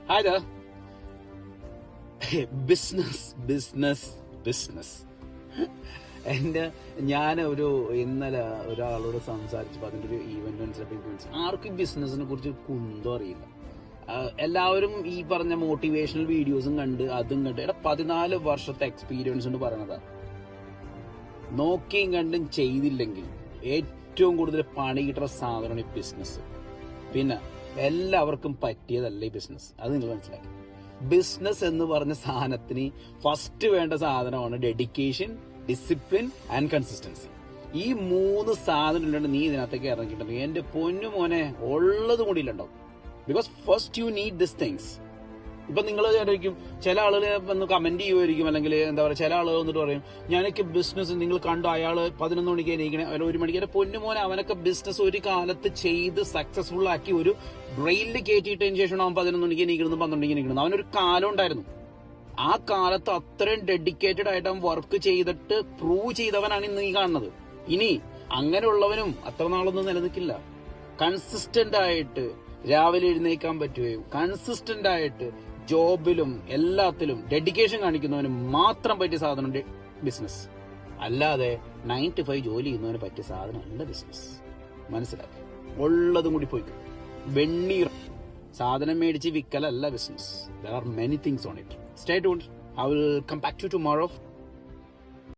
Hi there. Business ഞാൻ ഇന്നലെ ഒരാളോട് സംസാരിച്ചപ്പോൾ അതിൻ്റെ ഒരു ഈവന്റ് മനസ്സിലാക്കി ആർക്കും ബിസിനസിനെ കുറിച്ച് കുന്തം അറിയില്ല. എല്ലാവരും ഈ പറഞ്ഞ മോട്ടിവേഷണൽ വീഡിയോസും കണ്ട് അതും കണ്ട് 14 വർഷത്തെ എക്സ്പീരിയൻസ് കൊണ്ട് പറയണതാ. നോക്കിയും കണ്ടും ചെയ്തില്ലെങ്കിൽ ഏറ്റവും കൂടുതൽ പണി കിട്ടുന്ന സാധനമാണ് ഈ ബിസിനസ്. പിന്നെ എല്ലാവർക്കും പറ്റിയതല്ല ഈ ബിസിനസ്, അത് നിങ്ങൾ മനസ്സിലാക്കി. ബിസിനസ് എന്ന് പറഞ്ഞ സാധനത്തിന് ഫസ്റ്റ് വേണ്ട സാധനമാണ് ഡെഡിക്കേഷൻ, ഡിസിപ്ലിൻ ആൻഡ് കൺസിസ്റ്റൻസി. ഈ 3 സാധനം ഇല്ലാണ്ട് നീ ഇതിനകത്തേക്ക് ഇറങ്ങിയിട്ടുണ്ടെങ്കിൽ എന്റെ പൊന്നു മോനെ ഉള്ളത് കൂടി ഇല്ലണ്ടാവും. Because first you need this things. ഇപ്പൊ നിങ്ങൾ വിചാരിക്കും, ചില ആളുകൾ വന്ന് കമന്റ് ചെയ്യുമായിരിക്കും, അല്ലെങ്കിൽ എന്താ പറയുക, ചില ആളുകൾ വന്നിട്ട് പറയും ഞാനൊക്കെ ബിസിനസ് നിങ്ങൾ കണ്ടു, അയാള് 11 മണിക്ക് എണീക്കണേ, 1 മണിക്ക്. എന്റെ പൊന്നുമോനെ, അവനൊക്കെ ബിസിനസ് ഒരു കാലത്ത് ചെയ്ത് സക്സസ്ഫുൾ ആക്കി ഒരു ബ്രെയിനിൽ കയറ്റിയിട്ടതിന് ശേഷം അവൻ 11 മണിക്ക് എണീക്കണം, 12 മണിക്ക് എണീക്കണം. അവനൊരു കാലം ഉണ്ടായിരുന്നു. ആ കാലത്ത് അത്രയും ഡെഡിക്കേറ്റഡ് ആയിട്ട് അവൻ വർക്ക് ചെയ്തിട്ട് പ്രൂവ് ചെയ്തവനാണ് ഇന്ന് ഈ കാണുന്നത്. ഇനി അങ്ങനെയുള്ളവനും അത്ര നാളൊന്നും നിലനിൽക്കില്ല. കൺസിസ്റ്റന്റ് ആയിട്ട് രാവിലെ എഴുന്നേക്കാൻ പറ്റുകയും കൺസിസ്റ്റന്റ് ആയിട്ട് ജോബിലും എല്ലാത്തിലും ഡെഡിക്കേഷൻ കാണിക്കുന്നവന് മാത്രം പറ്റിയ സാധനം ബിസിനസ്. അല്ലാതെ 9 to 5 ജോലി ചെയ്യുന്നവന് പറ്റിയ സാധനമല്ല ബിസിനസ്. മനസ്സിലാക്കി. ഉള്ളതും കൂടി പോയി വെണ്ണീർ സാധനം മേടിച്ച് വിൽക്കലല്ല business. There are many things on it. Stay tuned. I will come back to you tomorrow.